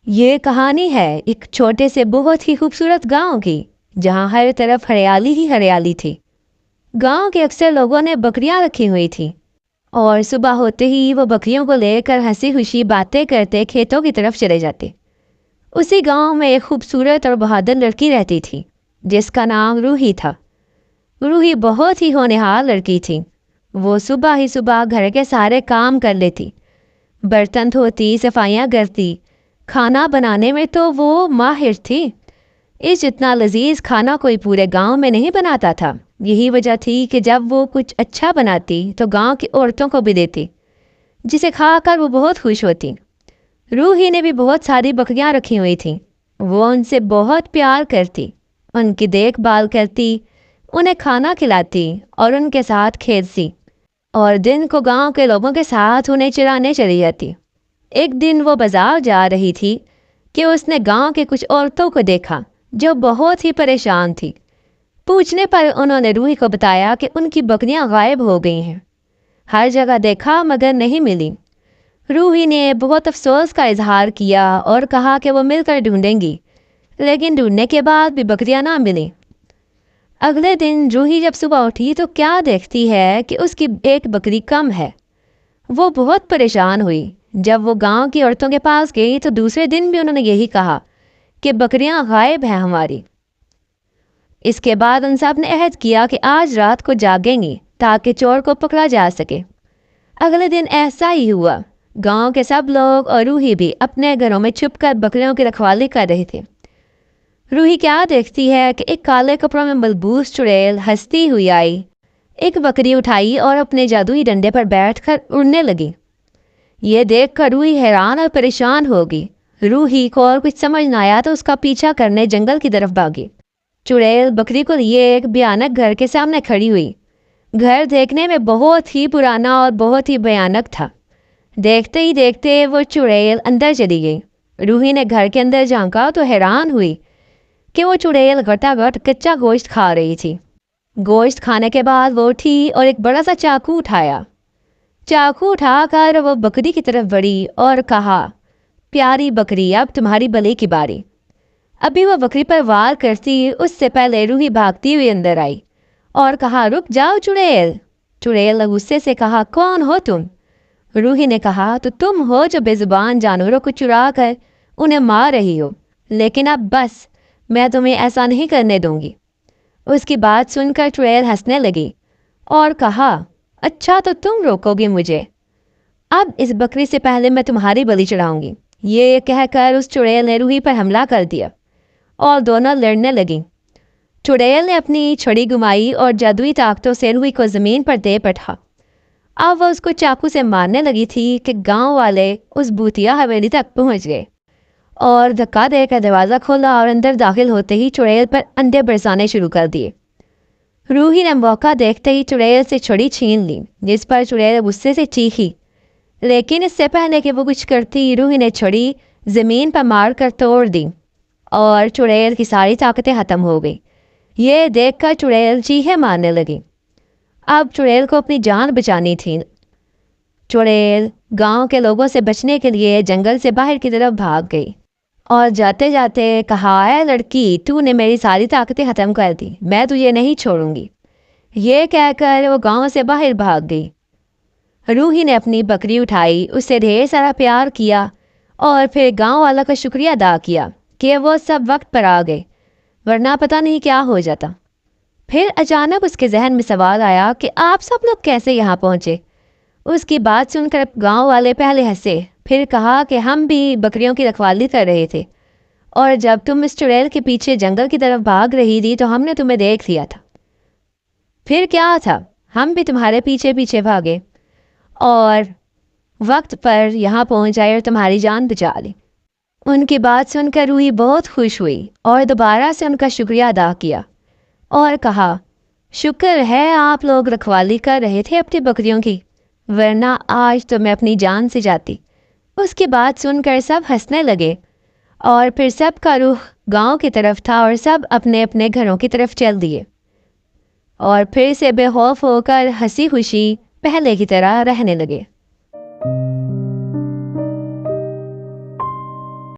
یہ کہانی ہے ایک چھوٹے سے بہت ہی خوبصورت گاؤں کی، جہاں ہر طرف ہریالی ہی ہریالی تھی۔ گاؤں کے اکثر لوگوں نے بکریاں رکھی ہوئی تھیں اور صبح ہوتے ہی وہ بکریوں کو لے کر ہنسی خوشی باتیں کرتے کھیتوں کی طرف چلے جاتے۔ اسی گاؤں میں ایک خوبصورت اور بہادر لڑکی رہتی تھی جس کا نام روحی تھا۔ روحی بہت ہی ہونہار لڑکی تھی۔ وہ صبح ہی صبح گھر کے سارے کام کر لیتی، برتن دھوتی، صفائیاں کرتی۔ کھانا بنانے میں تو وہ ماہر تھی۔ اس جتنا لذیذ کھانا کوئی پورے گاؤں میں نہیں بناتا تھا۔ یہی وجہ تھی کہ جب وہ کچھ اچھا بناتی تو گاؤں کی عورتوں کو بھی دیتی، جسے کھا کر وہ بہت خوش ہوتی۔ روحی نے بھی بہت ساری بکریاں رکھی ہوئی تھیں۔ وہ ان سے بہت پیار کرتی، ان کی دیکھ بھال کرتی، انہیں کھانا کھلاتی اور ان کے ساتھ کھیلتی، اور دن کو گاؤں کے لوگوں کے ساتھ انہیں چرانے چلی جاتی۔ ایک دن وہ بازار جا رہی تھی کہ اس نے گاؤں کے کچھ عورتوں کو دیکھا جو بہت ہی پریشان تھی۔ پوچھنے پر انہوں نے روحی کو بتایا کہ ان کی بکریاں غائب ہو گئی ہیں۔ ہر جگہ دیکھا مگر نہیں ملی۔ روحی نے بہت افسوس کا اظہار کیا اور کہا کہ وہ مل کر ڈھونڈیں گی، لیکن ڈھونڈنے کے بعد بھی بکریاں نہ ملیں۔ اگلے دن روحی جب صبح اٹھی تو کیا دیکھتی ہے کہ اس کی ایک بکری کم ہے۔ وہ بہت پریشان ہوئی۔ جب وہ گاؤں کی عورتوں کے پاس گئی تو دوسرے دن بھی انہوں نے یہی کہا کہ بکریاں غائب ہیں ہماری۔ اس کے بعد ان سب نے عہد کیا کہ آج رات کو جاگیں گی تاکہ چور کو پکڑا جا سکے۔ اگلے دن ایسا ہی ہوا۔ گاؤں کے سب لوگ اور روحی بھی اپنے گھروں میں چھپ کر بکریوں کی رکھوالی کر رہے تھے۔ روحی کیا دیکھتی ہے کہ ایک کالے کپڑوں میں ملبوس چڑیل ہنستی ہوئی آئی، ایک بکری اٹھائی اور اپنے جادوئی ڈنڈے پر بیٹھ کر اڑنے لگی۔ یہ دیکھ کر روحی حیران اور پریشان ہوگی۔ روحی کو اور کچھ سمجھ نہ آیا تو اس کا پیچھا کرنے جنگل کی طرف بھاگی۔ چڑیل بکری کو لیے ایک بھیانک گھر کے سامنے کھڑی ہوئی۔ گھر دیکھنے میں بہت ہی پرانا اور بہت ہی بھیانک تھا۔ دیکھتے ہی دیکھتے وہ چڑیل اندر چلی گئی۔ روحی نے گھر کے اندر جھانکا تو حیران ہوئی کہ وہ چڑیل گھٹا گھٹ کچا گوشت کھا رہی تھی۔ گوشت کھانے کے بعد وہ اٹھی اور ایک بڑا سا چاقو اٹھایا۔ چاقو اٹھا کر وہ بکری کی طرف بڑھی اور کہا، پیاری بکری، اب تمہاری بلی کی باری۔ ابھی وہ بکری پر وار کرتی اس سے پہلے روحی بھاگتی ہوئی اندر آئی اور کہا، رک جاؤ چڑیل۔ چڑیل نے غصے سے کہا، کون ہو تم؟ روحی نے کہا، تو تم ہو جو بے زبان جانوروں کو چرا کر انہیں مار رہی ہو، لیکن اب بس، میں تمہیں ایسا نہیں کرنے دوں گی۔ اس کی بات سن کر چڑیل ہنسنے لگی اور کہا، اچھا تو تم روکو گی مجھے؟ اب اس بکری سے پہلے میں تمہاری بلی چڑھاؤں گی۔ یہ کہہ کر اس چڑیل نے روحی پر حملہ کر دیا اور دونوں لڑنے لگیں۔ چڑیل نے اپنی چھڑی گھمائی اور جادوئی طاقتوں سے روحی کو زمین پر دے پٹھا۔ اب وہ اس کو چاقو سے مارنے لگی تھی کہ گاؤں والے اس بھوتیا حویلی تک پہنچ گئے اور دھکا دے کر دروازہ کھولا اور اندر داخل ہوتے ہی چڑیل پر انڈے برسانے شروع کر دیے۔ روحی نے موقع دیکھتے ہی چڑیل سے چھڑی چھین لی، جس پر چڑیل غصے سے چیخی، لیکن اس سے پہلے کہ وہ کچھ کرتی، روحی نے چھڑی زمین پر مار کر توڑ دی اور چڑیل کی ساری طاقتیں ختم ہو گئی۔ یہ دیکھ کر چڑیل چیخیں مارنے لگی۔ اب چڑیل کو اپنی جان بچانی تھی۔ چڑیل گاؤں کے لوگوں سے بچنے کے لیے جنگل سے باہر کی طرف بھاگ گئی اور جاتے جاتے کہا، اے لڑکی، تو نے میری ساری طاقتیں ختم کر دی، میں تجھے نہیں چھوڑوں گی۔ یہ کہہ کر وہ گاؤں سے باہر بھاگ گئی۔ روحی نے اپنی بکری اٹھائی، اسے ڈھیر سارا پیار کیا اور پھر گاؤں والوں کا شکریہ ادا کیا کہ وہ سب وقت پر آ گئے، ورنہ پتہ نہیں کیا ہو جاتا۔ پھر اچانک اس کے ذہن میں سوال آیا کہ آپ سب لوگ کیسے یہاں پہنچے؟ اس کی بات سن کر گاؤں والے پہلے ہنسے، پھر کہا کہ ہم بھی بکریوں کی رکھوالی کر رہے تھے، اور جب تم اس چڑیل کے پیچھے جنگل کی طرف بھاگ رہی تھی تو ہم نے تمہیں دیکھ لیا تھا۔ پھر کیا تھا، ہم بھی تمہارے پیچھے پیچھے بھاگے اور وقت پر یہاں پہنچ آئے اور تمہاری جان بچا لی۔ ان کی بات سن کر روحی بہت خوش ہوئی اور دوبارہ سے ان کا شکریہ ادا کیا اور کہا، شکر ہے آپ لوگ رکھوالی کر رہے تھے اپنی بکریوں کی، ورنہ آج تو میں اپنی جان سے جاتی۔ اس کی بات سن کر سب ہنسنے لگے اور پھر سب کا رخ گاؤں کی طرف تھا اور سب اپنے اپنے گھروں کی طرف چل دیے اور پھر سے بے خوف ہو کر ہنسی خوشی پہلے کی طرح رہنے لگے۔